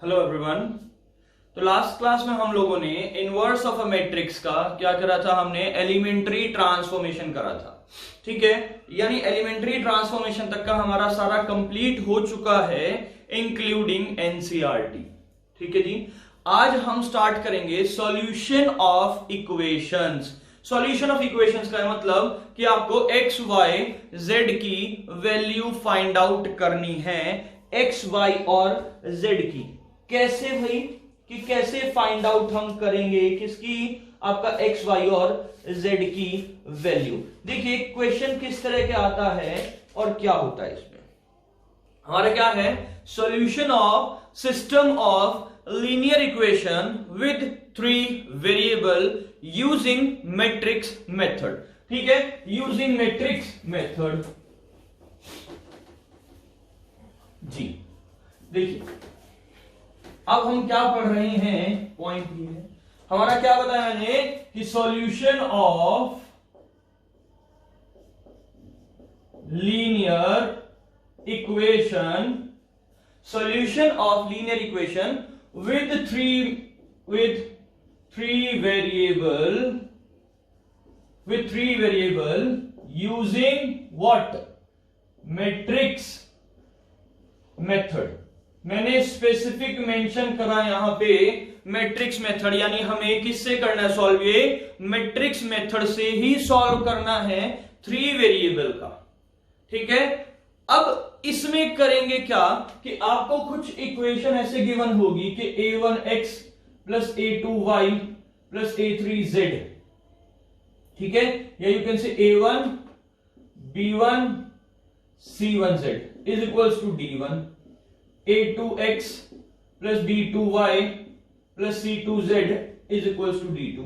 Hello everyone. तो last class में हम लोगों ने इनवर्स ऑफ अ मैट्रिक्स का क्या करा था, हमने एलिमेंट्री ट्रांसफॉर्मेशन करा था। ठीक है, यानी एलिमेंट्री ट्रांसफॉर्मेशन तक का हमारा सारा कंप्लीट हो चुका है इंक्लूडिंग एनसीईआरटी। ठीक है जी, आज हम स्टार्ट करेंगे solution of equations. Solution of equations का मतलब कि आपको एक्स वाई जेड की वैल्यू फाइंड आउट करनी है, एक्स वाई और जेड की। कैसे भाई, कि कैसे फाइंड आउट हम करेंगे किसकी, आपका एक्स वाई और जेड की वैल्यू। देखिए क्वेश्चन किस तरह के आता है और क्या होता है इसमें। हमारा क्या है, solution of system of linear equation with 3 variable using matrix method. ठीक है, यूजिंग मैट्रिक्स मेथड जी। देखिए अब हम क्या पढ़ रहे हैं, पॉइंट ये है हमारा, क्या बताया मैंने कि solution of linear equation, solution of linear equation with three variable using what, matrix method. मैंने स्पेसिफिक मेंशन करा यहां पे मैट्रिक्स मेथड, यानी हमें किससे करना है सॉल्व, ये मैट्रिक्स मेथड से ही सॉल्व करना है 3 वेरिएबल का। ठीक है, अब इसमें करेंगे क्या कि आपको कुछ इक्वेशन ऐसे गिवन होगी कि a1x plus a2y plus a3z। ठीक है, या you can say a1 b1 c1z is equals to d1, a2x plus b2y plus c2z is equals to d2,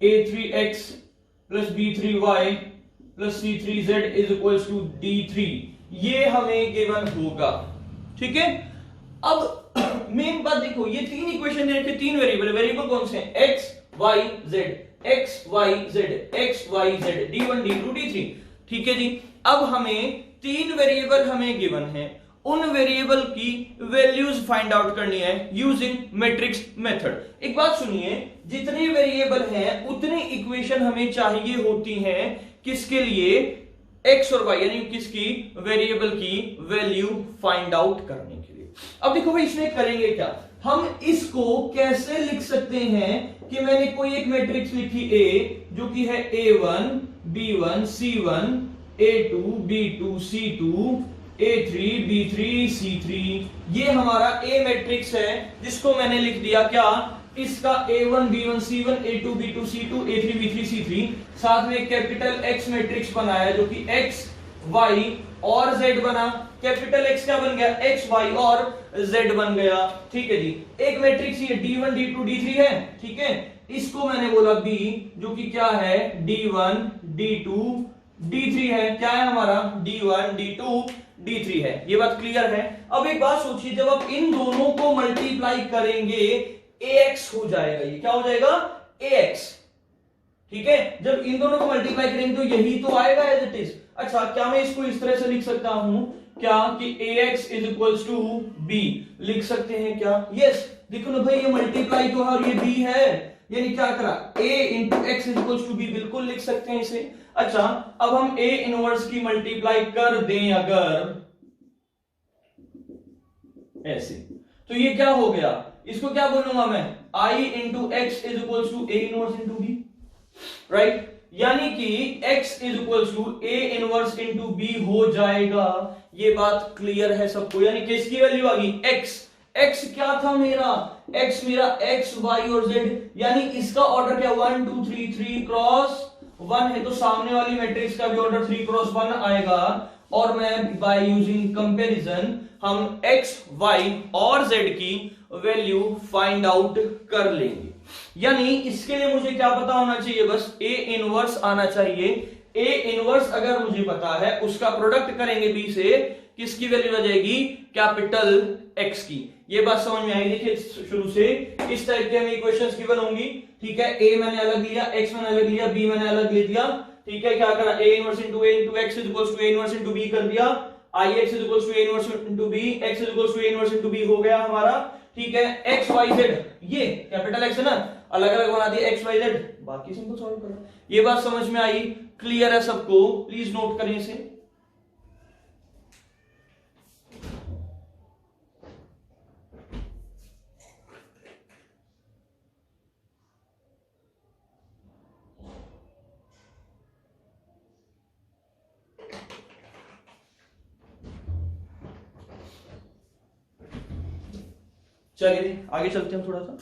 a3x plus b3y plus c3z is equals to d3। ये हमें given होगा। ठीक है, अब main बात देखो, ये 3 इक्वेशन दे रखे, 3 वेरिएबल कौन से हैं, x y z, x y z, x y z, d1 d2 d3। ठीक है जी, अब हमें 3 वेरिएबल हमें गिवन है, उन वेरिएबल की वैल्यूज फाइंड आउट करनी है यूजिंग मैट्रिक्स मेथड। एक बात सुनिए, जितने वेरिएबल हैं उतनी इक्वेशन हमें चाहिए होती हैं किसके लिए, एक्स और वाई, यानी किसकी, वेरिएबल की वैल्यू फाइंड आउट करने के लिए। अब देखो भाई इसमें करेंगे क्या, हम इसको कैसे लिख सकते हैं कि मैंने कोई एक मैट्रिक्स लिखी A जो कि है A1 B1 C1 A2 B2 C2 A3 B3 C3। ये हमारा A मैट्रिक्स है जिसको मैंने लिख दिया क्या, इसका A1 B1 C1 A2 B2 C2 A3 B3 C3। साथ में कैपिटल X मैट्रिक्स बनाया जो कि X Y और Z बना। कैपिटल X क्या बन गया, X Y और Z बन गया। ठीक है जी, एक मैट्रिक्स ये D1 D2 D3 है। ठीक है, इसको मैंने बोला B जो कि क्या है D1 D2 D3 है। क्या है हमारा, D1 D2 D3 है। ये बात क्लियर है। अब एक बात सोचिए, जब आप इन दोनों को मल्टीप्लाई करेंगे AX हो जाएगा, ये क्या हो जाएगा, AX। ठीक है, जब इन दोनों को मल्टीप्लाई करेंगे तो यही तो आएगा एज इट इज। अच्छा, क्या मैं इसको इस तरह से लिख सकता हूं क्या कि AX is equals to B, लिख सकते हैं क्या, यस। देखो ना भाई, ये मल्टीप्लाई तो है और ये B है, यानी क्या करा, A into X is equals to B, बिल्कुल लिख सकते हैं इसे। अच्छा, अब हम A इनवर्स की मल्टीप्लाई कर दें अगर ऐसे, तो ये क्या हो गया, इसको क्या बोलूंगा मैं, I into X is equals to A inverse into B, right. यानी कि x is equals to A inverse into B हो जाएगा। ये बात क्लियर है सबको, यानी किसकी वैल्यू आ गई, x क्या था मेरा, x मेरा x y और z, यानी इसका ऑर्डर क्या 1 2 3 3 क्रॉस 1 है, तो सामने वाली मैट्रिक्स का भी ऑर्डर 3 क्रॉस 1 आएगा। और मैं बाय यूजिंग कंपैरिजन हम x y और z की वैल्यू फाइंड आउट कर लेंगे। यानी इसके लिए मुझे क्या पता होना चाहिए, बस A इनवर्स आना चाहिए। A इनवर्स अगर मुझे पता है, उसका प्रोडक्ट करेंगे B से, किसकी वैल्यू आ जाएगी, कैपिटल X की। ये बात समझ में आई। देखिए शुरू से इस टाइप के हमें इक्वेशंस गिवन होंगी। ठीक है, A मैंने अलग लिया, X मैंने अलग लिया, B मैंने अलग ले दिया। ठीक है, क्या करा, A inverse into A into X is equals to A inverse into B कर दिया। Ix is equals to A inverse into B, X is equals to A inverse into B हो गया हमारा। ठीक है, एक्स वाई जेड, ये capital X है ना, अलग अलग बना दिया एक्स वाई जेड, बाकी सिंपल सॉल्व करो। ये बात समझ में आई, क्लियर है सबको? प्लीज नोट करें इसे। चलिए आगे चलते हैं थोड़ा सा।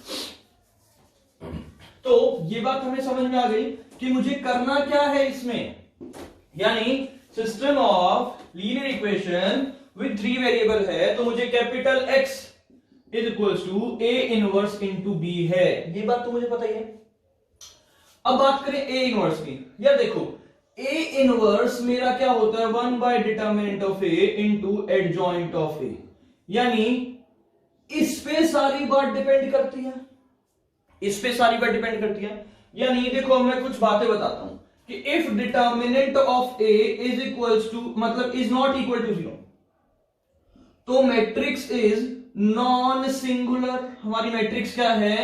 तो ये बात हमें समझ में आ गई कि मुझे करना क्या है इसमें, यानी system of linear equation with 3 variable है, तो मुझे capital X is equals to A inverse into B है, ये बात तो मुझे पता ही है। अब बात करें ए इनवर्स की, यार देखो ए इनवर्स मेरा क्या होता है, 1 by determinant of A into adjoint of A, यानी इस पे सारी बात डिपेंड करती है, इस पे सारी बात डिपेंड करती है। यानी देखो मैं कुछ बातें बताता हूं कि if determinant of A is equals to, मतलब इज नॉट इक्वल टू 0, तो मैट्रिक्स इज नॉन सिंगुलर। हमारी मैट्रिक्स क्या है,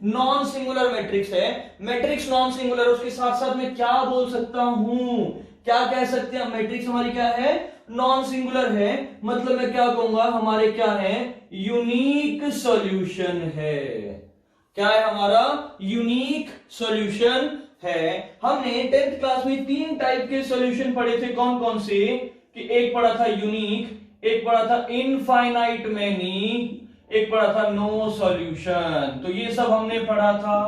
नॉन सिंगुलर मैट्रिक्स है। मैट्रिक्स नॉन सिंगुलर, उसके साथ साथ मैं क्या बोल सकता हूं, क्या कह सकते हैं, मैट्रिक्स हमारी क्या है, नॉन सिंगुलर है, मतलब मैं क्या कहूंगा, हमारे क्या है, यूनिक सॉल्यूशन है। क्या है हमारा, यूनिक सॉल्यूशन है। हमने 10th क्लास में 3 टाइप के सॉल्यूशन पढ़े थे, कौन कौन से, कि एक पढ़ा था यूनिक, एक पढ़ा था इनफाइनाइट मैनी, एक पढ़ा था नो सॉल्यूशन। तो ये सब हमने पढ़ा था,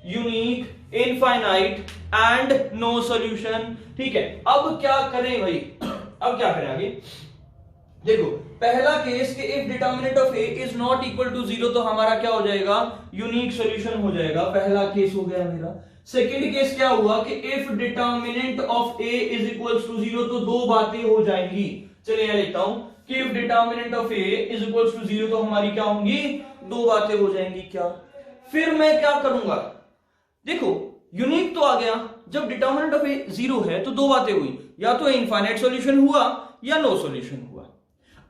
unique, infinite and no solution. ठीक है, अब क्या करें भाई, अब क्या करें आगे। देखो पहला केस कि if determinant of A is not equal to 0, तो हमारा क्या हो जाएगा, यूनिक सॉल्यूशन हो जाएगा, पहला केस हो गया मेरा। सेकंड केस क्या हुआ कि if determinant of A is equal to 0, तो दो बातें हो जाएंगी। चलिए यहां लिखता हूं कि if determinant of A is equal to 0, तो हमारी क्या होंगी, दो बातें हो जाएंगी। क्या, फिर मैं क्या करूंगा, देखो यूनिक तो आ गया, जब डिटर्मिनेंट ऑफ ए 0 है तो दो बातें हुई, या तो इनफाइनाइट सॉल्यूशन हुआ या नो सॉल्यूशन हुआ।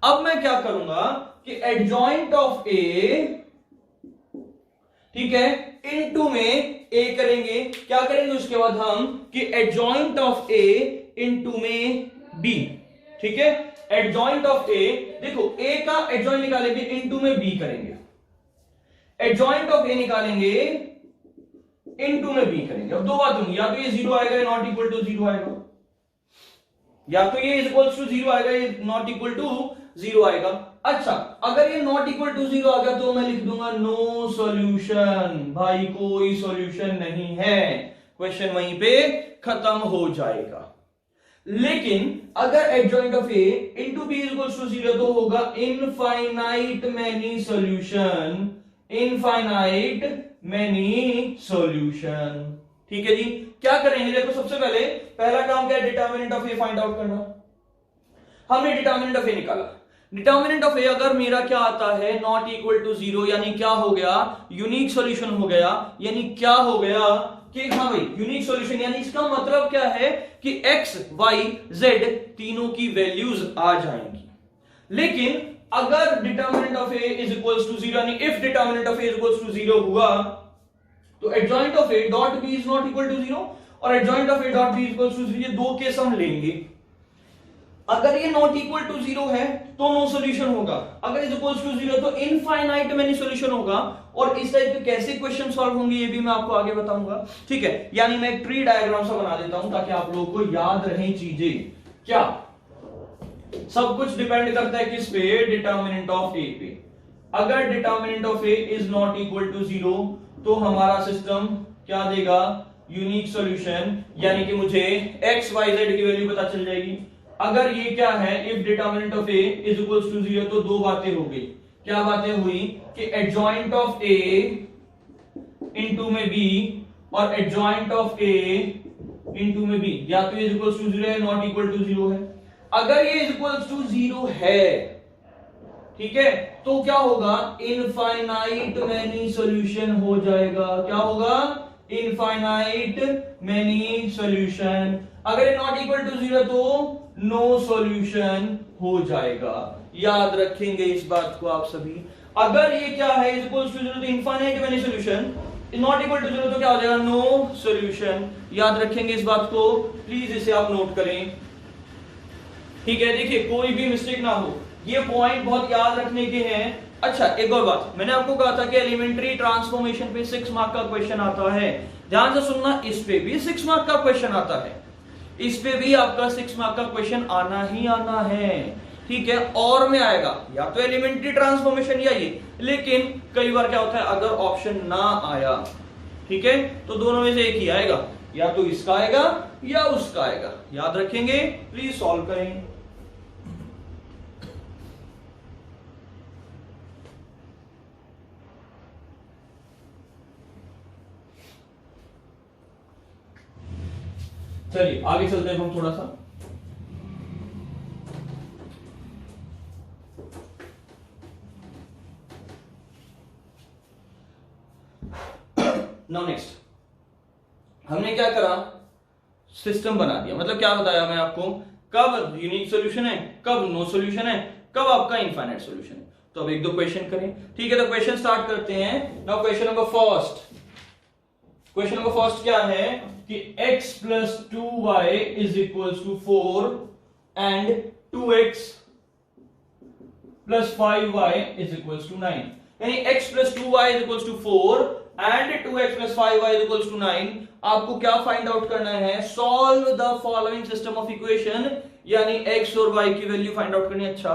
अब मैं क्या करूंगा कि एडजॉइंट ऑफ ए, ठीक है, इनटू में ए करेंगे, क्या करेंगे उसके बाद हम कि एडजॉइंट ऑफ ए इनटू में बी। ठीक है, एडजॉइंट ऑफ ए, देखो ए का एडजॉइंट निकालेंगे, इनटू में बी करेंगे, एडजॉइंट ऑफ ए निकालेंगे, इनटू में बी करेंगे। अब दो बात होंगी, या तो ये 0 आएगा, या नॉट इक्वल टू 0 आएगा, या तो ये इज इक्वल टू 0 आएगा, ये नॉट इक्वल टू 0 आएगा। अच्छा, अगर ये नॉट इक्वल टू 0 आ गया तो मैं लिख दूंगा नो सॉल्यूशन, भाई कोई सॉल्यूशन नहीं है, क्वेश्चन वहीं पे खत्म हो जाएगा। लेकिन अगर adjoint of A into B is equal to 0, तो होगा infinite many solution, infinite many solution. ठीक है जी, क्या करेंगे, देखो सबसे पहले पहला काम क्या है, determinant of A find out करना। हमने डिटर्मिनेंट ऑफ ए निकाला, डिटर्मिनेंट ऑफ ए अगर मेरा क्या आता है, नॉट इक्वल टू 0, यानी क्या हो गया, यूनिक सॉल्यूशन हो गया। यानी क्या हो गया कि हाँ भाई यूनिक सॉल्यूशन, यानी इसका मतलब क्या है कि x, y, z तीनों की वैल्यूज आ जाएंगी। लेकिन अगर determinant of A is equals to 0, यानी if determinant of A is equals to 0 हुआ, तो adjoint of A dot B is not equal to 0 और adjoint of A dot B is equal to 0, ये दो case हम लेंगे। अगर ये नॉट इक्वल टू 0 है तो नो सॉल्यूशन होगा, अगर इज इक्वल टू 0 तो इनफाइनाइट मैनी सॉल्यूशन होगा। और इस टाइप के कैसे क्वेश्चन सॉल्व होंगे ये भी मैं आपको आगे बताऊंगा। ठीक है, यानी मैं एक ट्री डायग्राम सा बना देता हूं ताकि आप लोगों को याद रहे चीजें। क्या, सब कुछ डिपेंड करता है किस पे, डिटर्मिनेंट ऑफ ए पे। अगर determinant of A is not equal to 0, तो हमारा सिस्टम क्या देगा, यूनिक सॉल्यूशन, यानी कि मुझे x, y, z की वैल्यू पता चल जाएगी। अगर ये क्या है, if determinant of A is equal to 0, तो दो बातें हो गई। क्या बातें हुई कि एडजॉइंट ऑफ ए इनटू में बी और एडजॉइंट ऑफ ए इनटू में बी, या तो इज इक्वल टू 0 है, नॉट इक्वल टू 0 है। अगर ये इज इक्वल टू 0 है, ठीक है, तो क्या होगा, इनफाइनाइट मैनी सॉल्यूशन हो जाएगा। क्या होगा, इनफाइनाइट मैनी सॉल्यूशन। अगर ये नॉट इक्वल टू 0 तो नो सॉल्यूशन हो जाएगा। याद रखेंगे इस बात को आप सभी। अगर ये क्या है इज इक्वल्स टू 0 तो infinite many solution is not equal to 0 तो क्या हो जाएगा नो सॉल्यूशन। याद रखेंगे इस बात को, प्लीज इसे आप नोट करें। ठीक है, देखिए कोई भी मिस्टेक ना हो, ये पॉइंट बहुत याद रखने के हैं। अच्छा एक और बात, मैंने आपको कहा था कि एलिमेंट्री ट्रांसफॉर्मेशन पे 6 मार्क का क्वेश्चन आता है। ध्यान से सुनना, इस पे भी 6 मार्क का क्वेश्चन आता है, इस पे भी आपका 6 मार्क का क्वेश्चन आना ही आना है। ठीक है, और में आएगा या तो एलिमेंट्री ट्रांसफॉर्मेशन या ये, लेकिन कई बार क्या होता है अगर ऑप्शन ना आया, ठीक है, तो दोनों में से एक ही आएगा, या तो इसका आएगा या उसका आएगा। याद रखेंगे, प्लीज सॉल्व करें। चलिए आगे चलते हैं हम थोड़ा सा। नाउ नेक्स्ट हमने क्या करा, सिस्टम बना दिया। मतलब क्या बताया मैं आपको, कब यूनिक सॉल्यूशन है, कब नो सॉल्यूशन है, कब आपका इनफाइनाइट सॉल्यूशन है। तो अब एक दो क्वेश्चन करें। ठीक है, तो क्वेश्चन स्टार्ट करते हैं। Now question number first, question number first क्या है कि x plus 2y is equal to 4 and 2x plus 5y is equal to 9। यानी x plus 2y is equal to 4 and 2x plus 5y is equal to 9। आपको क्या find out करना है, solve the following system of equation, यानी x और y की value find out करनी है। अच्छा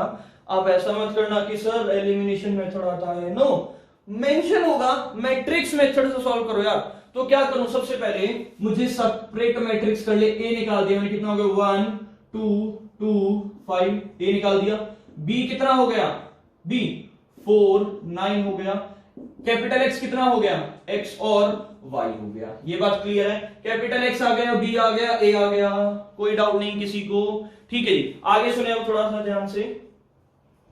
आप ऐसा मत करना कि सर एलिमिनेशन मेथड आता है, नो, मेंशन होगा मैट्रिक्स मेथड से सॉल्व करो यार। तो क्या करूं, सबसे पहले मुझे सेपरेट मैट्रिक्स कर ले। ए निकाल दिया मैंने, कितना हो गया 1 2 2 5, ए निकाल दिया। बी कितना हो गया, बी 4 9 हो गया। कैपिटल एक्स कितना हो गया, एक्स और वाई हो गया। ये बात क्लियर है, कैपिटल एक्स आ गया, बी आ गया, ए आ गया, कोई डाउट नहीं किसी को। ठीक है जी, आगे सुने अब थोड़ा सा ध्यान से।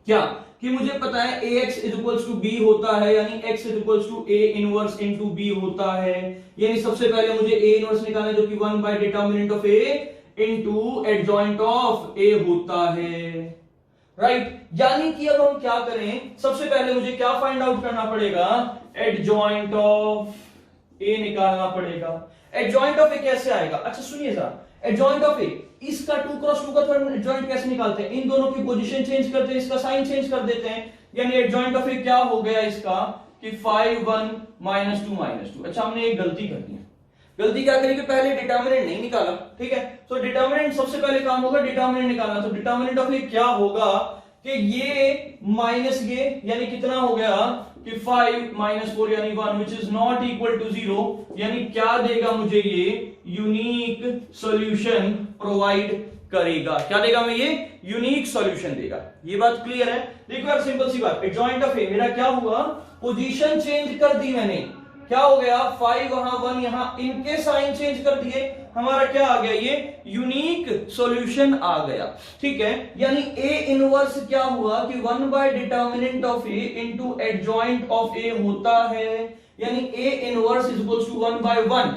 क्या कि मुझे पता है ax is equals to B होता है, यानी x is equals to a inverse into b होता है। यानी सबसे पहले मुझे a इनवर्स निकालना है, जो कि 1 by determinant of a into adjoint of a होता है, राइट। यानी कि अब हम क्या करें, सबसे पहले मुझे क्या फाइंड आउट करना पड़ेगा, एडजॉइंट ऑफ a निकालना पड़ेगा। एडजॉइंट ऑफ a कैसे आएगा, अच्छा सुनिए जरा, एडजॉइंट ऑफ a, इसका 2 क्रॉस 2 का थर्ड एडजॉइंट कैसे निकालते हैं, इन दोनों की पोजीशन चेंज करते हैं, इसका साइन चेंज कर देते हैं। यानी एडजॉइंट ऑफ a क्या हो गया इसका कि 5 1 -2 -2। अच्छा हमने एक गलती कर दी है। गलती क्या करी कि पहले डिटरमिनेंट नहीं निकाला, ठीक है। तो डिटरमिनेंट सबसे पहले काम होगा डिटरमिनेंट निकालना। तो डिटरमिनेंट ऑफ a क्या होगा कि ये माइनस ये, यानी कितना हो गया कि 5 -4 यानी 1 which is not equal to 0। यानी क्या देगा मुझे, ये यूनिक सॉल्यूशन प्रोवाइड करेगा। क्या देगा हमें, ये यूनिक सॉल्यूशन देगा। ये बात क्लियर है। देखो यार सिंपल सी बात, एडजॉइंट ऑफ ए मेरा क्या हुआ, पोजीशन चेंज कर दी मैंने। क्या हो गया, 5 वहां 1 यहां, इनके साइन चेंज कर दिए, हमारा क्या आ गया, ये यूनिक सॉल्यूशन आ गया। ठीक है, यानी a इनवर्स क्या हुआ कि 1 by determinant of a into adjoint of a होता है। यानी a inverse is equals to 1 by 1,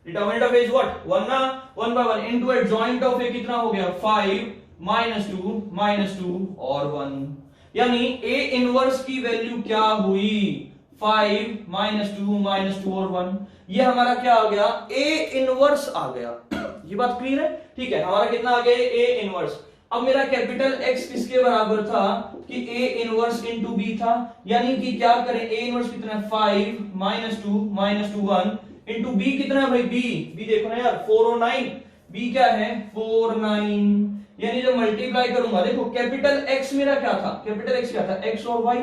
determinant of a is what 1 ना, 1 by 1 into adjoint of a कितना हो गया 5 -2 और 1। यानी a इनवर्स की वैल्यू क्या हुई 5 -2 और 1। ये हमारा क्या आ गया, a इनवर्स आ गया। ये बात क्लियर है, ठीक है। हमारा कितना आ गया a इनवर्स। अब मेरा कैपिटल X किसके बराबर था कि a इनवर्स इनटू b था। यानी कि क्या करें, a इनवर्स कितना है 5 -2 1 इनटू b कितना है भाई b देखो ना यार 4 और 9, b क्या है 4 9। यानी जब मल्टीप्लाई करूंगा, देखो कैपिटल X मेरा क्या था, कैपिटल X क्या था x और y।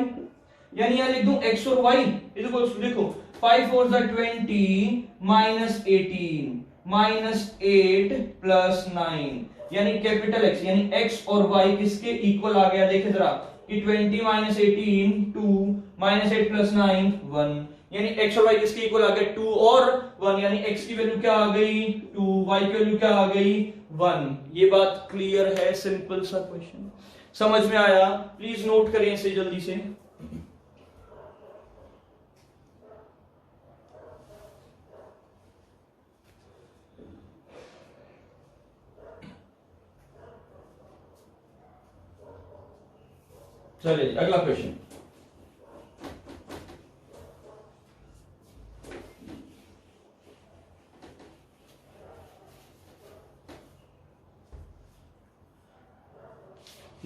यानी यहां लिख दूं x और y इज इक्वल टू, देखो 5 4 20 -18 -8 + 9। यानी कैपिटल X यानी x और y किसके इक्वल आ गया, देखे जरा कि 20 -18 2 -8 + 9 1। यानी x और y किसके इक्वल आ गया 2 और 1। यानी x की वैल्यू क्या आ गई 2, y की वैल्यू क्या आ गई 1। ये बात क्लियर है, सिंपल सा क्वेश्चन, समझ में आया। प्लीज नोट करें इसे जल्दी से। चलिए अगला क्वेश्चन।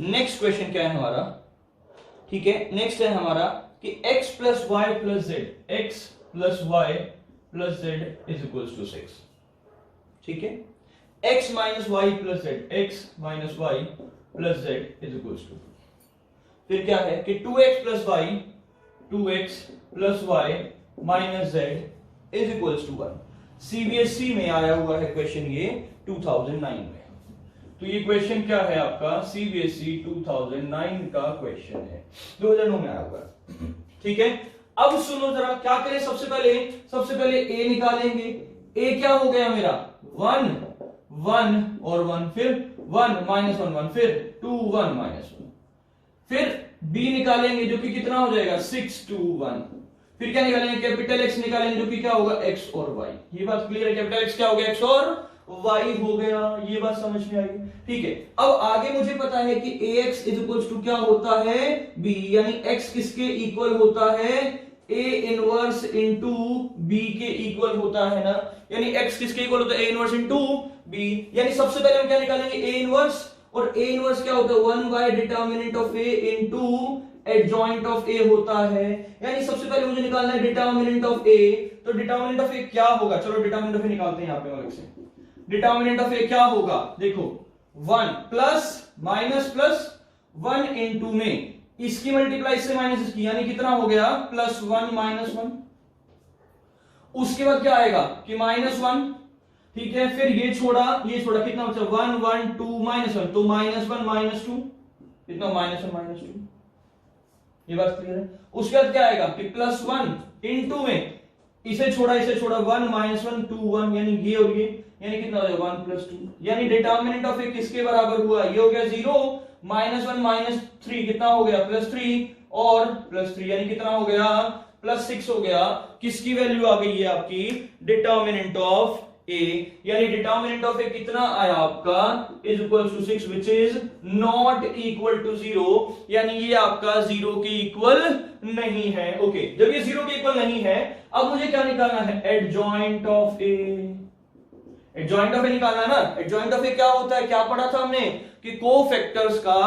नेक्स्ट क्वेश्चन क्या है हमारा, ठीक है, नेक्स्ट है हमारा कि x plus Y plus Z, X plus Y plus Z is equal to 6, ठीक है, x minus Y plus Z, X minus Y plus Z is equal to, फिर क्या है कि 2x plus Y, 2x plus Y minus Z is equal to 1। CBSE में आया हुआ है क्वेश्चन ये 2009 में। तो ये क्वेश्चन क्या है आपका, सीबीएसई 2009 का क्वेश्चन है, 2009 में आया हुआ है, ठीक है। अब सुनो जरा क्या करें, सबसे पहले a निकालेंगे। a क्या हो गया मेरा 1 1 और 1, फिर 1 माइनस 1 1, फिर 2 1 माइनस 1, फिर b निकालेंगे जो कि कितना हो जाएगा 6 2 1, फिर क्या निकालेंगे कैपिटल X निकालेंगे जो कि क्या होगा x और y। ये बात क्लियर है, कैपिटल X क्या हो गया x और y हो गया, ये बात समझ में आई, ठीक है। अब आगे मुझे पता है कि ax इज इक्वल टू क्या होता है b, यानी x किसके इक्वल होता है a इनवर्स इनटू b के इक्वल होता है ना, यानी x किसके इक्वल होता है a इनवर्स इनटू b, यानी सबसे पहले हम क्या निकालेंगे a इनवर्स, और a इनवर्स क्या होता है 1 by determinant of a into adjoint of a होता है, यानी सबसे पहले मुझे निकालना है डिटर्मिनेंट ऑफ a, तो डिटर्मिनेंट ऑफ a क्या होगा, चलो डिटर्मिनेंट ऑफ a निकालते हैं यहां पे अलग से। डिटर्मिनेंट ऑफ a क्या होगा, देखो 1 प्लस माइनस प्लस 1 इनटू में इसकी मल्टीप्लाई इससे माइनस इसकी, यानी कितना हो गया प्लस 1 माइनस 1, उसके बाद क्या आएगा कि माइनस 1, ठीक है, फिर ये छोड़ा कितना बचा 1 1 2 माइनस 1, तो माइनस 1 माइनस 2, कितना माइनस 1 माइनस 2, ये बात क्लियर है। उसके बाद क्या आएगा कि प्लस 1 इनटू में इसे छोड़ा 1 माइनस 1 2 1, यानी ये और ये, यानी कितना हो जाएगा 1 प्लस 2, यानी डिटर्मिनेंट ऑफ ए किसके बराबर हुआ, ये हो गया 0 माइनस 1 माइनस 3 कितना हो गया प्लस 3 और प्लस 3, यानी कितना हो गया प्लस 6 हो गया। किसकी वैल्यू आ गई है आपकी डिटर्मिनेंट ऑफ ए, यानी डिटर्मिनेंट ऑफ ए कितना आया आपका is equal to 6 which is not equal to 0, यानी ये आपका 0 के इक्वल नहीं है। ओके, जब ये 0 के इक्वल नहीं है, अब मुझे क्या निकालना है adjoint of A, adjoint of A निकालना है ना। एडजॉइंट ऑफ ए क्या होता है, क्या पढ़ा था हमने कि कोफैक्टर्स का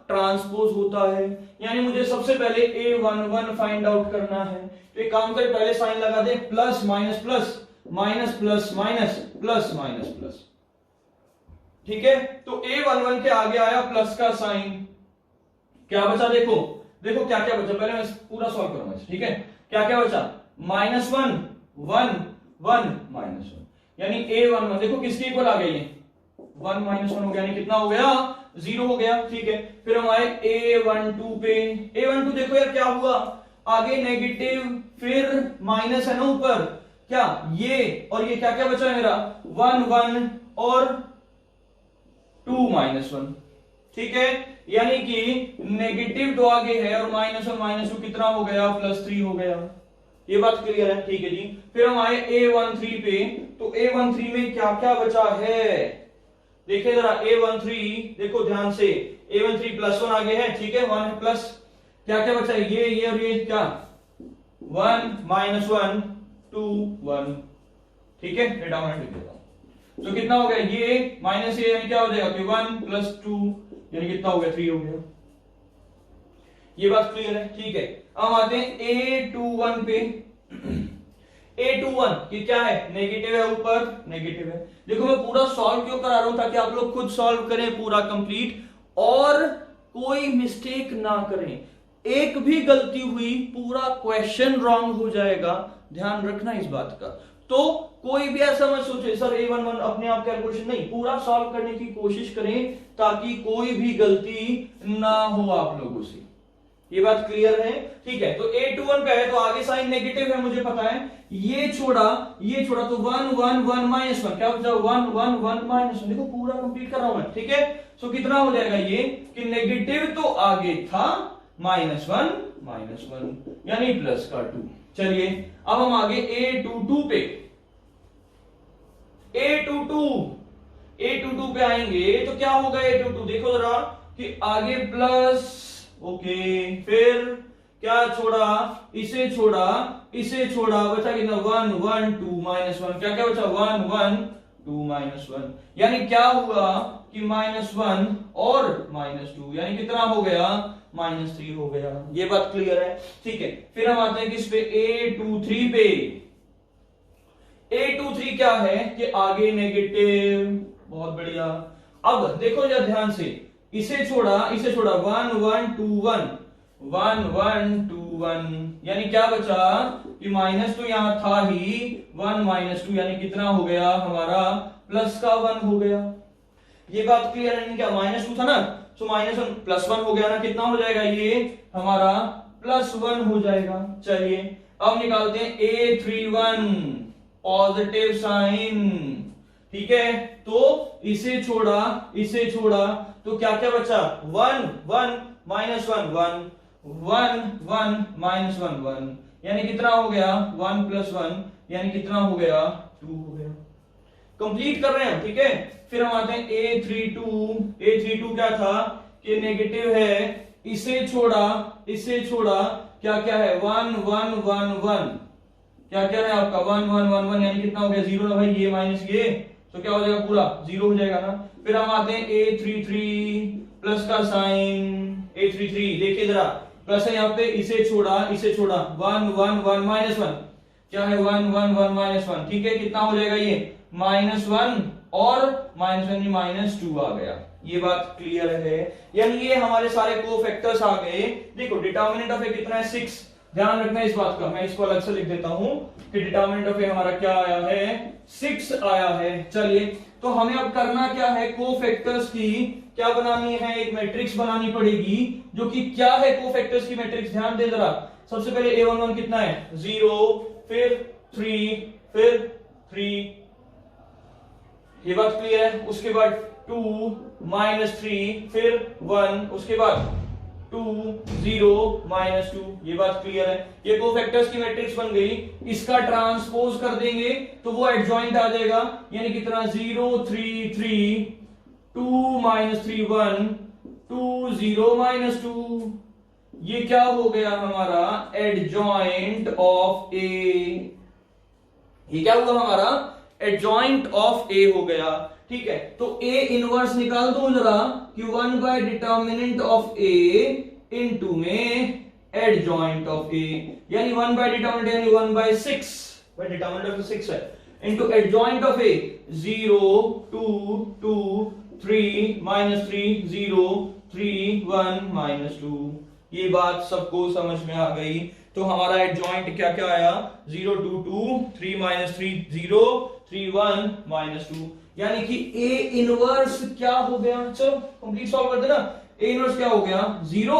ट्रांसपोज होता है, यानी मुझे सबसे पहले a11 फाइंड आउट करना है। तो एक काम करें, पहले साइन लगा दे, plus minus plus minus plus minus plus minus plus, ठीक है। तो a11 के आगे आया प्लस का साइन, क्या बचा देखो क्या क्या बचा, पहले मैं पूरा सॉल्व करूंगा, ठीक है। क्या क्या बचा माइनस 1 1 1 माइनस 1, यानी a11 देखो किसके इक्वल आ गई है 1 माइनस 1 हो गया, यानी कितना हो गया 0 हो गया, ठीक है। फिर हम आए a12 पे, a12 देखो यार क्या हुआ, आगे नेगेटिव फिर माइनस है ना ऊपर, क्या ये और ये क्या क्या बचा है मेरा 1 1 और 2 माइनस 1, ठीक है, यानी कि नेगेटिव तो आगे है और माइनस 1 माइनस 2 कितना हो गया प्लस 3 हो गया, ये बात क्लियर है, ठीक है जी। फिर हम आए a13 पे, तो a13 में क्या क्या बचा है देखिए जरा, a13 देखो ध्यान से, a13 प्लस 1 आगे है, ठीक है, 1 प्लस क्या क्या बचा है ये और ये, क्या 1 माइनस 1 2 1, ठीक है, डिटरमिनेंट लिख देता हूं, तो कितना हो गया ये माइनस ये, यानी क्या हो जाएगा कि 1 प्लस 2, यानी कितना हो गया 3 हो गया, ये बात क्लियर है, ठीक है। अब आते हैं a21 पे, a21 ये क्या है नेगेटिव है, ऊपर नेगेटिव है। देखो मैं पूरा सॉल्व क्यों करा रहा हूं, ताकि आप लोग खुद सॉल्व करें पूरा कंप्लीट और कोई मिस्टेक ना करें, एक भी गलती हुई पूरा क्वेश्चन रॉन्ग हो जाएगा, ध्यान रखना इस बात का। तो कोई भी ऐसा मत सोचे सर a11 अपने आप कैलकुलेशन, नहीं, पूरा सॉल्व करने की कोशिश करें ताकि कोई भी गलती ना हो आप लोगों से, ये बात क्लियर है, ठीक है। तो a21 पे है तो आगे साइन नेगेटिव है मुझे पता है, ये छोड़ा तो 1 1 1 माइनस 1, क्या बचा 1 1 1 माइनस 1, देखो पूरा कंप्लीट कर रहा हूं मैं, ठीक है। सो कितना हो जाएगा ये कि नेगेटिव तो आगे था माइनस 1 यानी प्लस का 2। चलिए अब हम आगे a22 पे, a22 पे आएंगे तो क्या होगा a22, देखो जरा कि आगे प्लस, ओके, फिर क्या छोड़ा इसे छोड़ा बचा कितना 1 1 2 माइनस 1, क्या क्या बचा 1 1 2 माइनस 1, यानी क्या हुआ कि -1 और -2 यानी कितना हो गया, -3 हो गया। ये बात क्लियर है, ठीक है। फिर हम आते हैं किस पे, A23 पे। A23 क्या है कि आगे नेगेटिव, बहुत बढ़िया। अब देखो जरा ध्यान से, इसे छोड़ा 1 1 2 1 1 1 2 1 यानी क्या बचा कि माइनस तो यहां था ही, 1 -2 यानी कितना हो गया हमारा, प्लस का 1 हो गया। ये बात क्लियर है क्या, -2 था ना, तो -1 +1 हो गया ना, कितना हो जाएगा ये हमारा +1 हो जाएगा। चलिए अब निकालते हैं A31 पॉजिटिव साइन, ठीक है। तो इसे छोड़ा तो क्या क्या बचा, 1 1 -1 1 1 1 -1 1 यानी कितना हो गया, 1 + 1 यानी कितना हो गया, 2 हो गया। कंप्लीट कर रहे हैं, ठीक है। फिर हम आते हैं A32 क्या था कि नेगेटिव है, इसे छोड़ा क्या क्या है, 1 1 1 1 क्या क्या है आपका, 1 1 1 1 यानी कितना हो गया, 0 ना भाई, ये माइनस ये तो क्या हो जाएगा, पूरा 0 हो जाएगा ना। फिर हम आते हैं A33 प्लस का साइन, A33 देखिए जरा, प्लस है यहाँ पे, इसे छोड़ा 1 1 1 -1 क्या है, 1 1 1 -1, ठीक है। कितना हो जाएगा ये, -1 और -1 -2 आ गया। ये बात क्लियर है, यानी ये हमारे सारे कोफैक्टर्स आ गए। देखो डिटरमिनेंट ऑफ ए कितना है, 6। ध्यान रखना इस बात का, मैं इसको अलग से लिख देता हूं कि डिटरमिनेंट ऑफ ए हमारा क्या आया है, 6 आया है। चलिए तो हमें अब करना क्या है, कोफैक्टर्स की क्या बनानी है, एक मैट्रिक्स बनानी पड़ेगी जो कि क्या है कोफैक्टर्स की मैट्रिक्स। ध्यान दे जरा, सबसे पहले A11 कितना है, 0, फिर 3, फिर 3, ये बात क्लियर है। उसके बाद 2 -3 फिर 1, उसके बाद 2 0 -2, ये बात क्लियर है। ये कोफैक्टर्स की मैट्रिक्स बन गई। इसका ट्रांसपोज कर देंगे तो वो एडजॉइंट आ जाएगा, यानी कितना, 0 3 3 2 -3 1 2 0 -2, ये क्या हो गया हमारा, एडजॉइंट ऑफ ए। ये क्या हुआ हमारा, एडजॉइंट ऑफ ए हो गया, ठीक है। तो ए इनवर्स निकाल दो जरा कि 1/डिटर्मिनेंट ऑफ ए इनटू में एडजॉइंट ऑफ ए, यानी 1/डिटर्मिनेंट यानी 1/6, डिटर्मिनेंट ऑफ 6 है, इनटू एडजॉइंट ऑफ ए 0 2 2 3 -3 0 3 1 -2। ये बात सबको समझ में आ गई। तो हमारा एडजॉइंट क्या क्या आया, 0 2 2 3 -3 0 3 1 -2, यानी कि ए इनवर्स क्या हो गया, चलो कंप्लीट सॉल्व कर देना। ए इनवर्स क्या हो गया, 0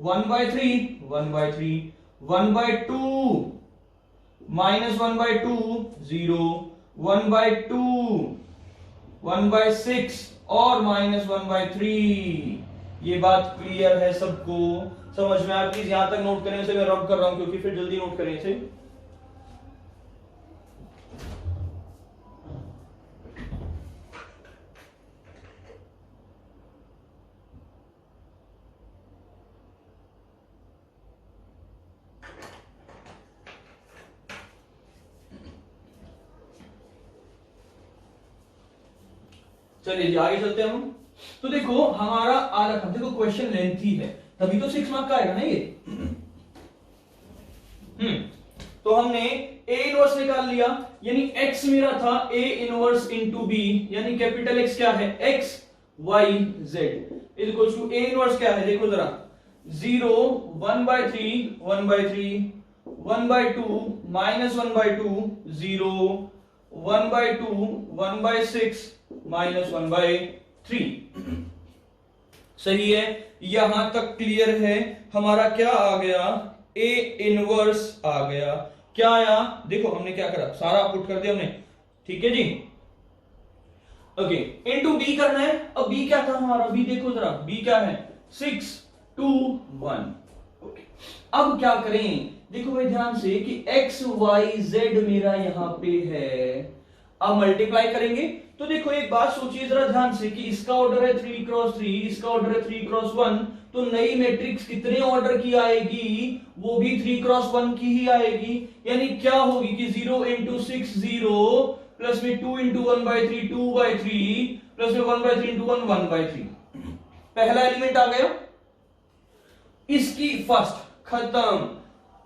1/3 1/3 1/2 -1/2 0 1/2 1/6 और -1/3। ये बात क्लियर है सबको, समझ में आप प्लीज यहां तक नोट करें, इसे मैं रब कर रहा हूं क्योंकि फिर जल्दी नोट करें इसे। चलिए जी आगे चलते हैं हम। तो देखो हमारा आ रखा, देखो क्वेश्चन लेंथी है तभी तो 6 मार्क का आएगा ना ये। तो हमने ए इनवर्स निकाल लिया, यानी x मेरा था a इनवर्स इनटू b, यानी कैपिटल X क्या है, x y z equals to a inverse क्या है, देखो जरा, 0 1/3 1/3 1/2 -1/2 0 1/2 1/6 -1/3। सही है, यहां तक क्लियर है। हमारा क्या आ गया, ए इनवर्स आ गया। क्या आया, देखो हमने क्या करा, सारा पुट कर दिया हमने, ठीक है जी। ओके, इनटू बी करना है। अब बी क्या था हमारा, बी देखो जरा, बी क्या है, 6 2 1। ओके, अब क्या करें, देखो भाई ध्यान से कि x y z मेरा यहां पे है। अब मल्टीप्लाई करेंगे तो देखो एक बात सोचिए जरा ध्यान से कि इसका ऑर्डर है 3x3, इसका ऑर्डर है 3x1, तो नई मैट्रिक्स कितने ऑर्डर की आएगी, वो भी 3x1 की ही आएगी। यानी क्या होगी कि 0 × 6 0 प्लस में 2 × 1/3 2/3 प्लस में 1/3 इंटू 1 1/3। पहला एलिमेंट आ गया, इसकी फर्स्ट खत्म,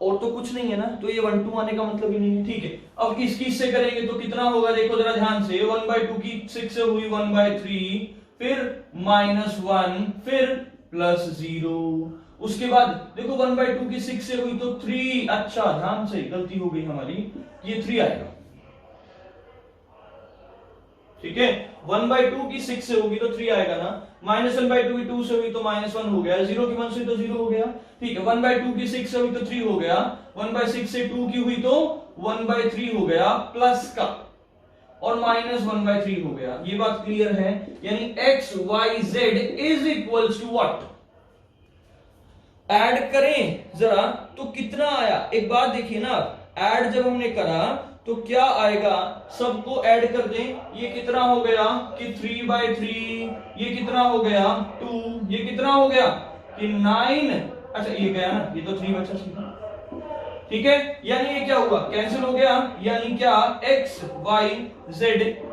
और तो कुछ नहीं है ना, तो ये 1 2 आने का मतलब ही नहीं है। ठीक है, अब इसकी इससे करेंगे तो कितना होगा, देखो जरा ध्यान से, 1/2 की 6 से हुई 1/3, फिर -1, फिर +0, उसके बाद देखो 1/2 की 6 से हुई तो 3, अच्छा ध्यान से, गलती हो गई हमारी, ये 3 आएगा। ठीक है, 1/2 की 6 से होगी तो 3 आएगा ना, -1/2 की 2 से हुई तो -1 हो गया, 0 की 1 से हुई तो 0 हो गया। ठीक है, 1/2 की 6 से हुई तो 3 हो गया, 1/6 से 2 की हुई तो 1/3 हो गया प्लस का, और -1/3 हो गया। ये बात क्लियर है, यानी x y z is equals to what, add करें जरा तो कितना आया, एक बात देखिए ना, ऐड जब हमने करा तो क्या आएगा, सबको ऐड कर दें, ये कितना हो गया कि 3/3, ये कितना हो गया 2, ये कितना हो गया कि 9, अच्छा ये गया ना, ये तो 3 बचा सीधा। ठीक है, यानी ये क्या हुआ, कैंसिल हो गया, यानी क्या x y z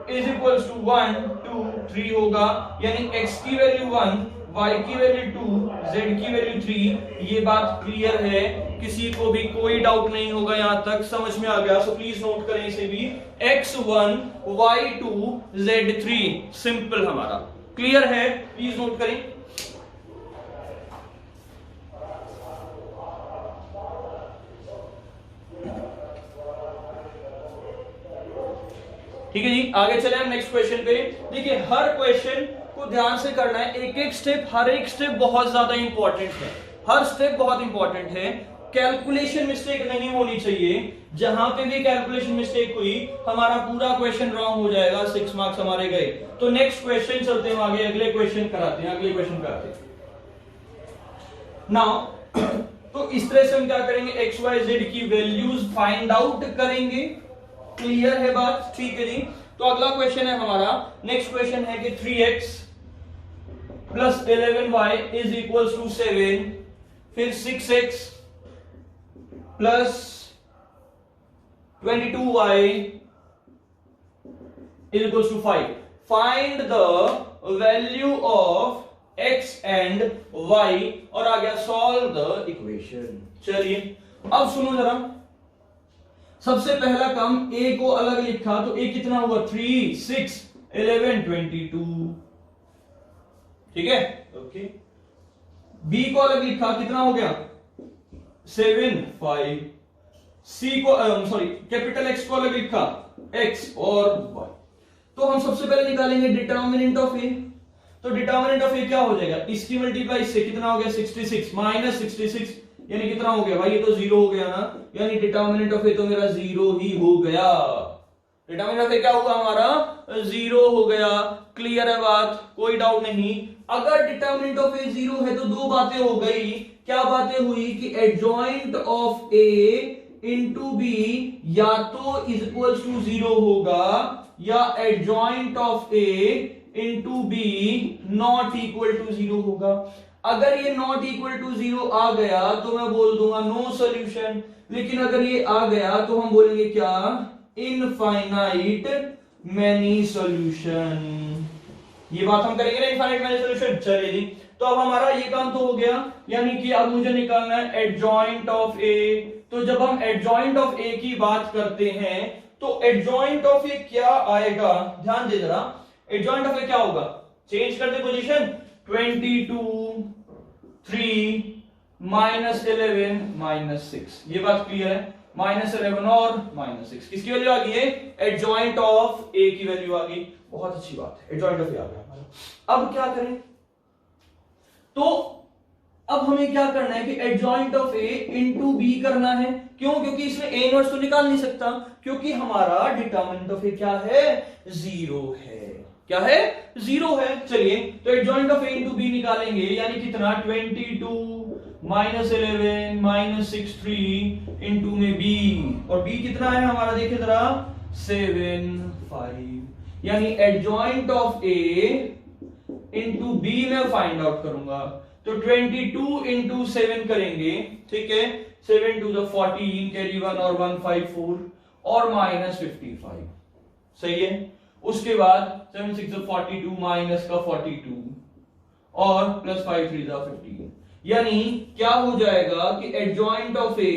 is equals to 1 2 3 होगा, यानी x की वैल्यू 1, y की वैल्यू 2, z की वैल्यू 3। ये बात क्लियर है, किसी को भी कोई डाउट नहीं होगा, यहां तक समझ में आ गया, सो प्लीज नोट करें इसे भी, x1 y2 z3, सिंपल हमारा क्लियर है, प्लीज नोट करें। ठीक है जी, आगे चले हम नेक्स्ट क्वेश्चन पे। देखिए हर क्वेश्चन को ध्यान से करना है, एक एक स्टेप, हर एक स्टेप बहुत ज्यादा इंपॉर्टेंट है, हर स्टेप बहुत इंपॉर्टेंट है, कैलकुलेशन मिस्टेक नहीं होनी चाहिए, जहां पे भी कैलकुलेशन मिस्टेक हुई हमारा पूरा क्वेश्चन रॉन्ग हो जाएगा, 6 मार्क्स हमारे गए। तो नेक्स्ट क्वेश्चन चलते हैं आगे, अगले क्वेश्चन कराते हैं, अगले क्वेश्चन कराते हैं नाउ। तो इस तरह से हम क्या करेंगे, एक्स वाई जेड की वैल्यूज फाइंड आउट करेंगे, क्लियर है बात, ठीक है जी। तो अगला क्वेश्चन है हमारा, नेक्स्ट क्वेश्चन है कि 3x plus 11y is equals to 7, फिर 6x plus 22y is equals to 5। Find the value of x and y, और आ गया सॉल्व द इक्वेशन। चलिए अब सुनो जरा, सबसे पहला काम a को अलग लिखा तो a कितना हुआ, 3 6 11 22, ठीक है ओके। b को अलग लिखा, कितना हो गया 7 5, c को सॉरी कैपिटल X को अलग लिखा, x और y। तो हम सबसे पहले निकालेंगे डिटर्मिनेंट ऑफ a, तो डिटर्मिनेंट ऑफ a क्या हो जाएगा, इसकी मल्टीप्लाई से कितना हो गया 66 माइनस 66, यानी कितना हो गया भाई, ये तो 0 हो गया ना, यानी डिटर्मिनेंट ऑफ ए तो मेरा 0 ही हो गया, डिटर्मिनेंट ऑफ ए क्या हुआ हमारा 0 हो गया। क्लियर है बात, कोई डाउट नहीं। अगर डिटर्मिनेंट ऑफ ए 0 है तो दो बातें हो गई, क्या बातें हुई कि adjoint of A into B या तो इज इक्वल्स टू 0 होगा, या adjoint of A into B not equal to 0 होगा। अगर ये नॉट इक्वल टू 0 आ गया तो मैं बोल दूंगा नो सॉल्यूशन, लेकिन अगर ये आ गया तो हम बोलेंगे क्या, इनफाइनाइट मैनी सॉल्यूशन। ये बात हम करेंगे ना, इनफाइनाइट मैनी सॉल्यूशन। चलिए जी, तो अब हमारा ये काम तो हो गया, यानी कि अब मुझे निकालना है एडजॉइंट ऑफ ए। तो जब हम एडजॉइंट ऑफ ए की बात करते हैं तो एडजॉइंट ऑफ ए क्या आएगा, ध्यान दे जरा, एडजॉइंट ऑफ ए क्या होगा, चेंज कर दे पोजीशन, 22 3 माइनस 11 माइनस 6, ये बात क्लियर है, माइनस 11 और -6 किसकी वैल्यू आ गई है, एडजॉइंट ऑफ ए की वैल्यू आ गई, बहुत अच्छी बात है, एडजॉइंट ऑफ ए आ गया। अब क्या करें, तो अब हमें क्या करना है कि adjoint of A into B करना है, क्यों, क्योंकि इसमें ए इनवर्स तो निकाल नहीं सकता, क्योंकि हमारा डिटर्मिनेंट ऑफ ए क्या है 0 है, क्या है 0 है। चलिए तो adjoint of A into B निकालेंगे, यानी कितना 22 माइनस 11 माइनस 6 3 इंटू में बी, और बी कितना है हमारा देखिए जरा 7 5, यानी adjoint of A into B में फाइंड आउट करूंगा, तो 22 इंटू 7 करेंगे, ठीक है, 7 टू द 14 कैरी 1 और 1 5 4 और माइनस 55, सही है। उसके बाद 7 6 42 माइनस का 42 और प्लस 5 3 15, यानी क्या हो जाएगा कि adjoint of A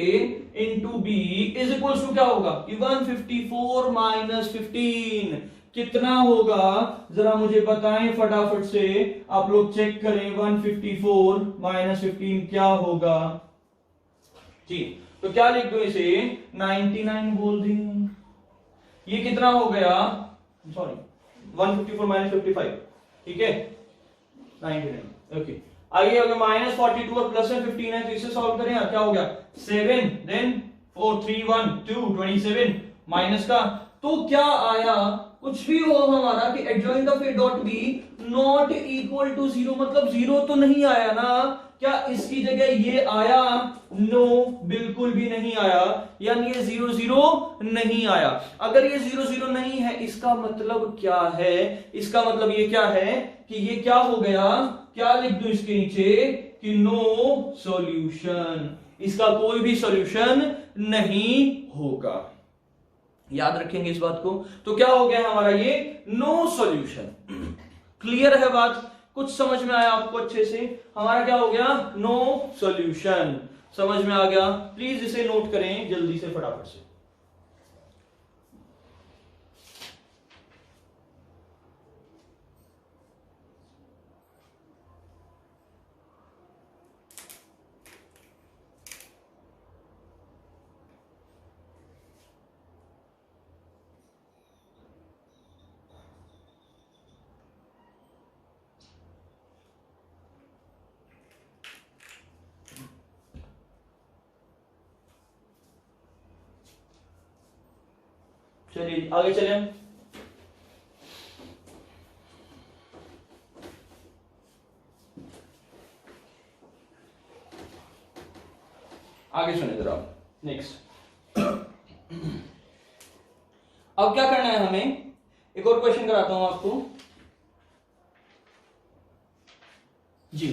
into B is equal to क्या होगा कि 154 माइनस 15 कितना होगा, जरा मुझे बताएं फटाफट से, आप लोग चेक करें 154 माइनस 15 क्या होगा जी। तो क्या लिख दो इसे 99 बोल दें। ये कितना हो गया, सॉरी 154 माइनस 55, ठीक है 99, ओके। आगे हो गया माइनस 42 और प्लस में 15 है, तो इसे सॉल्व करें, क्या हो गया 7 देन 4 3 1 2 27 माइनस का, तो क्या आया, कुछ भी हो हमारा कि adjoint of A dot B not equal to 0, मतलब 0 तो नहीं आया ना, क्या इसकी जगह ये आया, नो बिल्कुल भी नहीं आया, यानी ये 0 0 नहीं आया। अगर ये 0 0 नहीं है इसका मतलब क्या है, इसका मतलब ये क्या है कि ये क्या हो गया, क्या लिख दूं इसके नीचे कि नो सॉल्यूशन, इसका कोई भी सॉल्यूशन नहीं होगा, याद रखेंगे इस बात को। तो क्या हो गया हमारा ये नो सॉल्यूशन। क्लियर है बात, कुछ समझ में आया आपको अच्छे से, हमारा क्या हो गया नो सॉल्यूशन, समझ में आ गया। प्लीज इसे नोट करें जल्दी से फटाफट से। चलिए आगे चले हम। आगे सुने जरा नेक्स्ट। अब क्या करना है हमें, एक और क्वेश्चन कराता हूं आपको जी।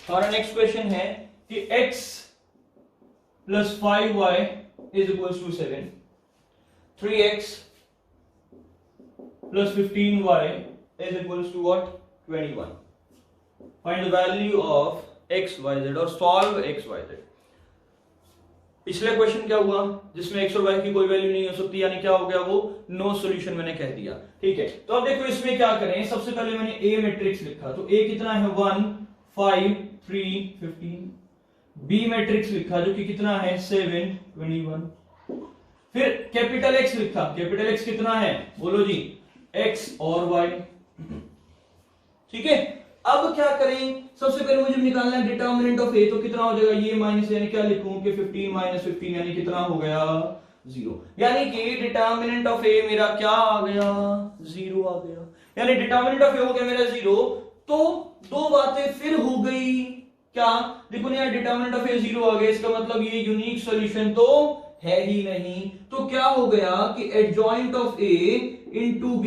हमारा नेक्स्ट क्वेश्चन है कि x plus 5y is equal to 7, 3x plus 15y is equals to what 21. Find the value of x y z और solve x y z। पिछले क्वेश्चन क्या हुआ जिसमें x और y की कोई वैल्यू नहीं हो सकती, यानी क्या हो गया वो नो सॉल्यूशन मैंने कह दिया, ठीक है। तो अब देखो इसमें क्या करें, सबसे पहले मैंने a मैट्रिक्स लिखा, तो a कितना है 1 5 3 15, b मैट्रिक्स लिखा जो कि कितना है 7 21, फिर कैपिटल X लिखा, कैपिटल X कितना है बोलो जी X और Y, ठीक है। अब क्या करें, सबसे पहले मुझे निकालना है डिटर्मिनेंट ऑफ A, तो कितना हो जाएगा ये माइनस, यानी क्या लिखूं कि 15 माइनस 15 यानी कितना हो गया 0, यानी कि डिटर्मिनेंट ऑफ A मेरा क्या आ गया 0 आ गया, यानी डिटर्मिनेंट ऑफ A हो गया मेरा 0। तो दो बातें फिर हो गई, क्या देखो ना, डिटर्मिनेंट ऑफ A 0 आ गया, इसका मतलब ये यूनिक सॉल्यूशन तो है ही नहीं। तो क्या हो गया कि adjoint of A into B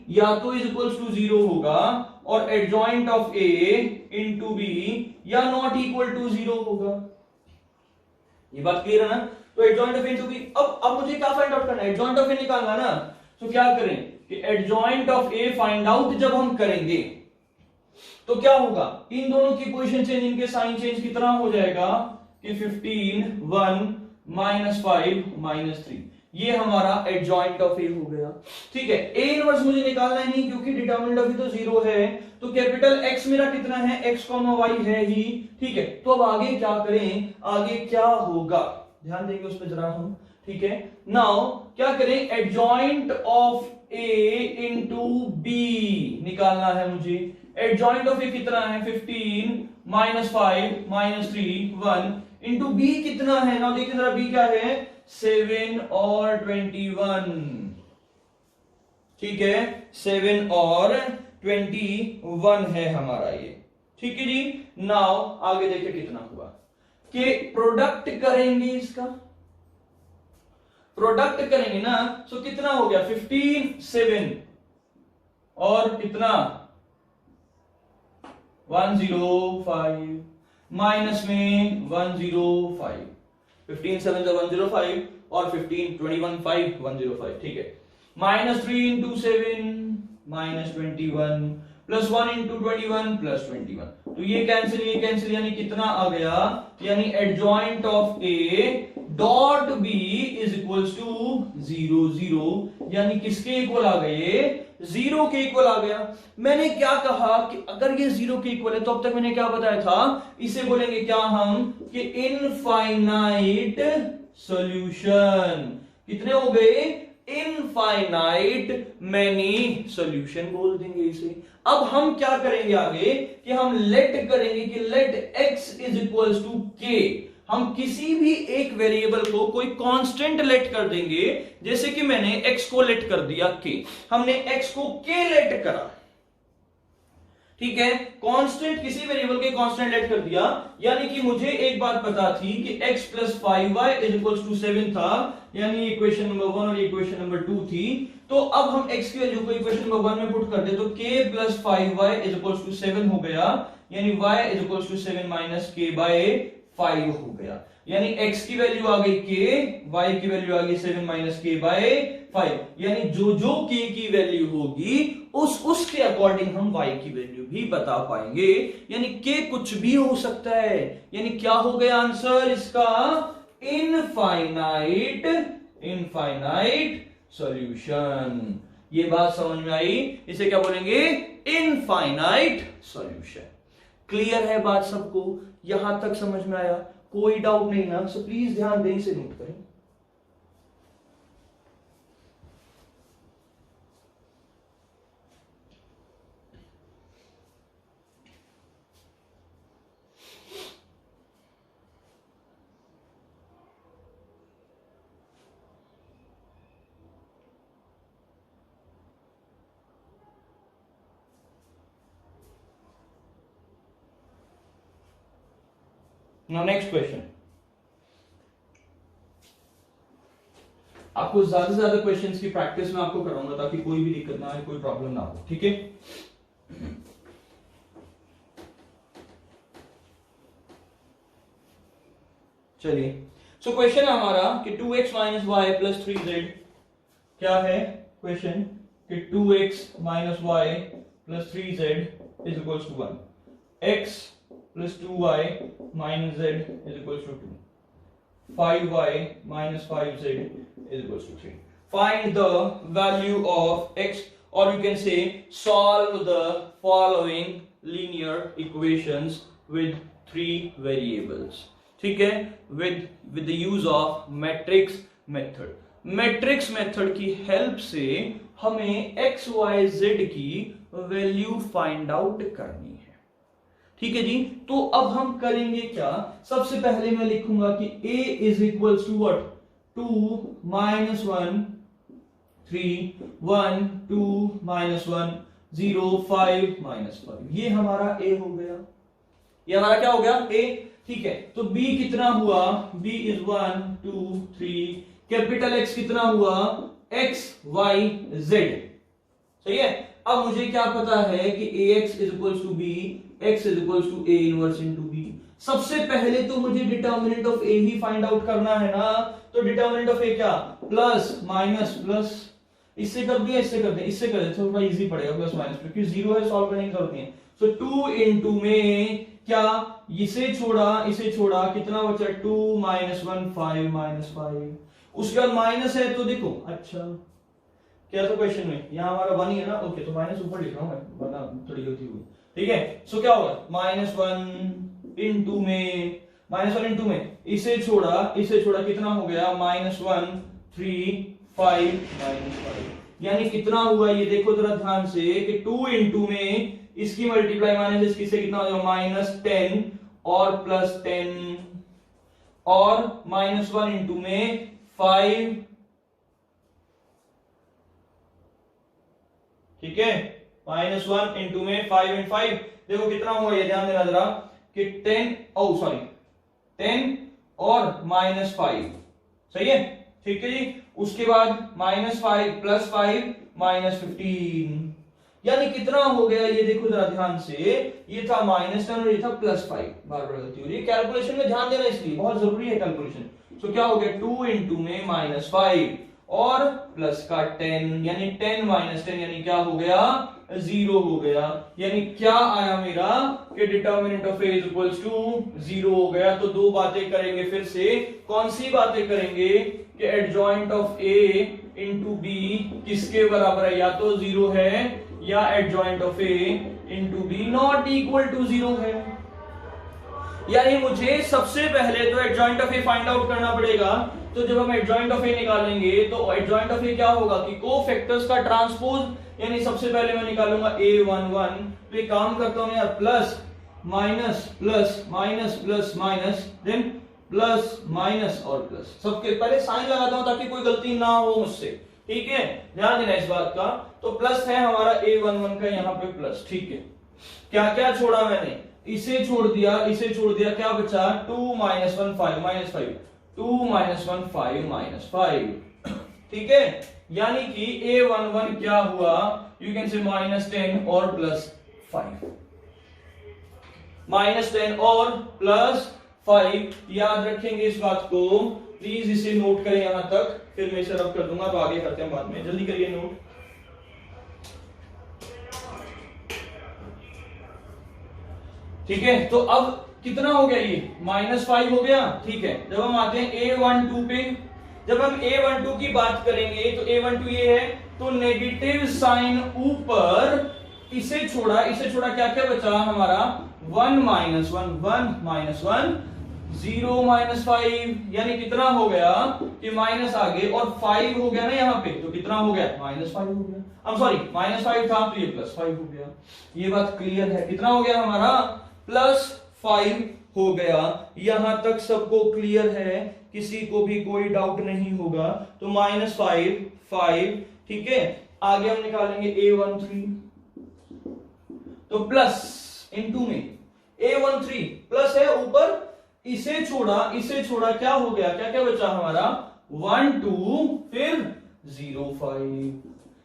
या तो इज इक्वल टू 0 होगा और adjoint of A into B या नॉट इक्वल टू 0 होगा, ये बात क्लियर है ना। तो adjoint of A into B, अब मुझे क्या फाइंड आउट करना है, एडजॉइंट ऑफ A निकालना ना। तो क्या करें कि adjoint of A find out जब हम करेंगे तो क्या होगा, इन दोनों की पोजीशन चेंज, इनके साइन चेंज, कितना हो जाएगा कि 15 1 माइनस 5 माइनस 3, ये हमारा एडजॉइंट ऑफ ए हो गया, ठीक है। ए इनवर्स मुझे निकालना ही नहीं क्योंकि डिटर्मिनेंट ऑफ ए तो 0 है, तो कैपिटल एक्स मेरा कितना है x, y है ही, ठीक है। तो अब आगे क्या करें, आगे क्या होगा ध्यान देंगे उस पर जरा हम, ठीक है। नाउ क्या करें, adjoint of A into B निकालना है मुझे। एडजॉइंट ऑफ ए कितना है 15 माइनस 5 माइनस 3 1 इंटू बी कितना है, ना देखिए जरा बी क्या है 7 और 21, ठीक है 7 और 21 है हमारा ये, ठीक है जी। नाउ आगे देखिए कितना हुआ कि प्रोडक्ट करेंगे, इसका प्रोडक्ट करेंगे ना, तो कितना हो गया 15 7 और कितना 105 माइनस में 105, 15 7 105 और 15 21 5 105, ठीक है। -3 into 7 -21 प्लस 1 into 21 प्लस 21। तो ये कैंसिल यानी कितना आ गया, यानी adjoint of A dot B is equals to 0 0, यानी किसके इक्वल आ गए, 0 के इक्वल आ गया। मैंने क्या कहा कि अगर ये 0 के इक्वल है तो अब तक मैंने क्या बताया था, इसे बोलेंगे क्या हम कि इनफाइनाइट सॉल्यूशन। कितने हो गए, इनफाइनाइट मैनी सॉल्यूशन बोल देंगे इसे। अब हम क्या करेंगे आगे कि हम लेट करेंगे कि let x is equals to k। हम किसी भी एक वेरिएबल को कोई कांस्टेंट लेट कर देंगे, जैसे कि मैंने x को लेट कर दिया k, हमने x को k लेट करा, ठीक है, कांस्टेंट किसी वेरिएबल के कांस्टेंट लेट कर दिया, यानी कि मुझे एक बात पता थी कि x plus 5y is equals to 7 था, यानी इक्वेशन नंबर 1 और इक्वेशन नंबर 2 थी। तो अब हम x की वैल्यू को इक्वेशन नंबर 1 में पुट कर दे तो k plus 5y is equals to 7 हो गया, यानी y is equals to 7 minus k by 5 हो गया, यानी x की वैल्यू आ गई k, y की वैल्यू आ गई 7 माइनस k बाय 5, यानी जो जो k की वैल्यू होगी उसके अकॉर्डिंग हम y की वैल्यू भी बता पाएंगे, यानी k कुछ भी हो सकता है। यानी क्या हो गया आंसर इसका, इनफाइनाइट सॉल्यूशन। ये बात समझ में आई, इसे क्या बोलेंगे, इनफाइनाइट सॉल्यूशन। क्लियर है बात सबको, यहां तक समझ में आया, कोई डाउट नहीं ना, सो प्लीज ध्यान दें, इसे नोट करें। Now next question, आपको ज्यादा से ज्यादा क्वेश्चंस की प्रैक्टिस में आपको कराऊंगा ताकि कोई भी दिक्कत ना आए, कोई प्रॉब्लम ना हो, ठीक है। चलिए, सो क्वेश्चन है हमारा कि 2x minus Y plus 3z, क्या है क्वेश्चन कि 2x minus Y plus 3z is equals to 1, x plus 2y minus z is equals to 2, 5y minus 5z is equals to 3. Find the value of x, or you can say solve the following linear equations with 3 variables, ठीक है, with the use of matrix method। Matrix method की help से हमें x y z की value find out करनी है, ठीक है जी। तो अब हम करेंगे क्या, सबसे पहले मैं लिखूंगा कि a is equals to what, 2 minus 1 3 1 2 minus 1 0 5 minus 5, ये हमारा a हो गया, ये हमारा क्या हो गया, a, ठीक है। तो b कितना हुआ, b इज 1 2 3, कैपिटल X कितना हुआ, x y z, सही है। अब मुझे क्या पता है कि ax is equals to b, x is equals to a inverse into b। सबसे पहले तो मुझे डिटर्मिनेंट ऑफ a ही फाइंड आउट करना है ना, तो डिटर्मिनेंट ऑफ a क्या, प्लस माइनस प्लस, इससे कर दिया, इससे कर दिया, इससे कर दिया, थोड़ा इजी पड़ेगा, प्लस माइनस, क्योंकि जीरो है, सॉल्व करने की जरूरत नहीं है। सो 2 इनटू में क्या, इसे छोड़ा कितना बचा, 2 माइनस 1 5 माइनस 5, उसके बाद माइनस है तो देखो, अच्छा क्या तो क्वेश्चन में यहाँ हमारा 1 ही है ना, ओके, तो माइनस ऊपर लिख रहा हूं मैं, वरना थोड़ी गलती हुई, ठीक है। सो क्या होगा, -1 इनटू में, -1 इनटू में इसे छोड़ा कितना हो गया, -1 3 5 -5, यानी कितना हुआ, ये देखो जरा ध्यान से कि 2 इनटू में इसकी मल्टीप्लाई माइनस इसकी से कितना हो जाएगा, -10 और +10, और -1 इनटू में 5, ठीक है, -1 इनटू में 5 एंड 5, देखो कितना हुआ, ये ध्यान देना जरा कि 10 और -5, सही है, ठीक है जी। उसके बाद -5 +5 -15, यानी कितना हो गया, ये देखो जरा ध्यान से, ये था -10 और ये था +5, बार बार गलती हो रही है, कैलकुलेशन में ध्यान देना इसलिए बहुत जरूरी है कैलकुलेशन। सो क्या हो गया, 2 इनटू में -5 और प्लस का 10 यानी 10 माइनस 10 यानी क्या हो गया 0 हो गया। यानी क्या आया मेरा कि determinant of A is equals to 0 हो गया। तो दो बातें करेंगे फिर से। कौन सी बातें करेंगे कि adjoint of A into B किसके बराबर है, या तो 0 है या adjoint of A into B not equal to 0 है। यानी मुझे सबसे पहले तो adjoint of A find out करना पड़ेगा। तो जब हम एडजॉइंट ऑफ ए निकालेंगे तो एडजॉइंट ऑफ ए क्या होगा कि कोफैक्टर्स का ट्रांसपोज। यानी सबसे पहले मैं निकालूंगा a11। तो एक काम करता हूं यार, plus minus plus minus plus minus then plus minus और प्लस। सबके पहले साइन लगाता हूं ताकि कोई गलती ना हो मुझसे, ठीक है, ध्यान देना इस बात का। तो प्लस है हमारा a11 का यहाँ पे प्लस, ठीक है। क्या क्या छोड़ा मैंने, इसे छोड़ दिया, इसे छोड़ दिया, क्या बचा 2 माइनस 1 5 माइनस 5 2 माइनस 1 5 माइनस 5, ठीक है। यानी कि a11 क्या हुआ, यू कैन से माइनस 10 और प्लस 5, माइनस 10 और प्लस 5। याद रखेंगे इस बात को, प्लीज इसे नोट करें यहां तक, फिर मैं इसे रब कर दूंगा तो आगे करते हैं बाद में। जल्दी करिए नोट। ठीक है, तो अब कितना हो गया, ये -5 हो गया, ठीक है। जब हम आते हैं a12 पे, जब हम a12 की बात करेंगे तो a12 ये है, तो नेगेटिव साइन ऊपर, इसे छोड़ा क्या क्या बचा हमारा 1 माइनस 1 1 माइनस 1 0 माइनस 5। यानी कितना हो गया कि माइनस आगे और 5 हो गया ना यहाँ पे, तो कितना हो गया -5 हो गया। अब सॉरी -5 था तो ये +5 हो गया। ये बात क्लियर है, कितना हो गया हमारा +5 हो गया। यहां तक सबको क्लियर है, किसी को भी कोई डाउट नहीं होगा। तो -5 5, ठीक है। आगे हम निकालेंगे a13, तो प्लस इनटू में a13 प्लस है ऊपर, इसे छोड़ा क्या हो गया, क्या क्या बचा हमारा 1 2 फिर 0 5,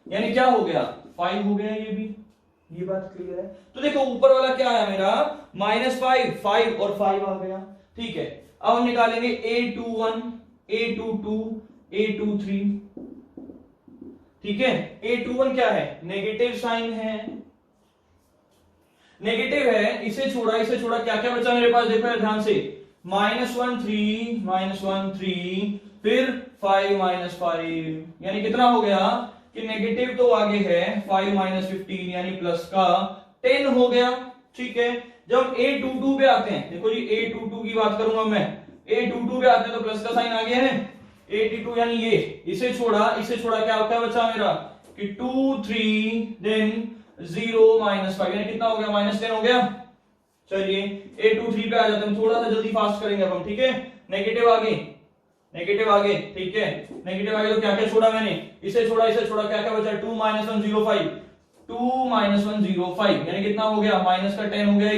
यानी क्या हो गया 5 हो गया। ये भी, ये बात क्लियर है। तो देखो ऊपर वाला क्या आया मेरा -5 5 और 5 आ गया, ठीक है। अब हम निकालेंगे a21 a22 a23, ठीक है। a21 क्या है, नेगेटिव साइन है, नेगेटिव है, इसे छोड़ा क्या क्या बचा मेरे पास, देखो ध्यान से, -1 3 फिर 5 -5, यानी कितना हो गया कि नेगेटिव तो आगे है 5 -15 यानी प्लस का 10 हो गया, ठीक है। जब a22 पे आते हैं, देखो जी a22 की बात करूंगा मैं, a22 पे आते हैं तो प्लस का साइन आगे है, a22 यानी ये, इसे छोड़ा क्या बचा मेरा कि 2 3 देन 0 -5, यानी कितना हो गया -10 हो गया। चलिए a23 पे आ जाते हैं, थोड़ा सा जल्दी फास्ट करेंगे अब हम, ठीक है। नेगेटिव आगे, ठीक है। नेगेटिव आगे तो क्या क्या छोड़ा मैंने, इसे छोड़ा क्या क्या बचा 2 -1 0 5 2 -1 0 5, यानी कितना हो गया माइनस का 10 हो गया।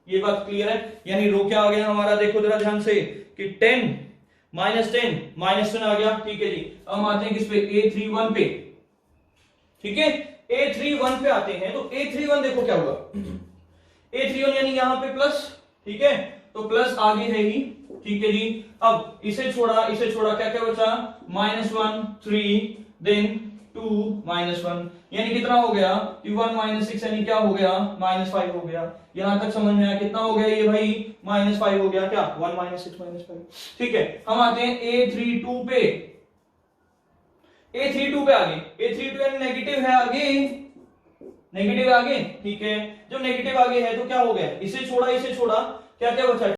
ये बात क्लियर है। यानी रो क्या आ गया हमारा, देखो जरा ध्यान से कि 10 -10 आ गया, ठीक है जी। अब हम आते हैं किस पे, a31 पे, ठीक है। a31 पे आते हैं तो a31 देखो क्या हुआ, a31 यानी यहां पे प्लस, ठीक है, तो प्लस आगे है ही, ठीक है जी। अब इसे छोड़ा क्या क्या बचा -1 3 देन 2 -1, यानी कितना हो गया कि 1 -6 यानी क्या हो गया -5 हो गया। यहां तक समझ में आया, कितना हो गया ये भाई -5 हो गया, क्या 1 -6 -5, ठीक है। हम आते हैं a32 पे, a32 पे आगे, a32 यानी नेगेटिव है आगे, ठीक है। जब नेगेटिव आगे है तो क्या हो गया, इसे छोड़ा क्या क्या बचा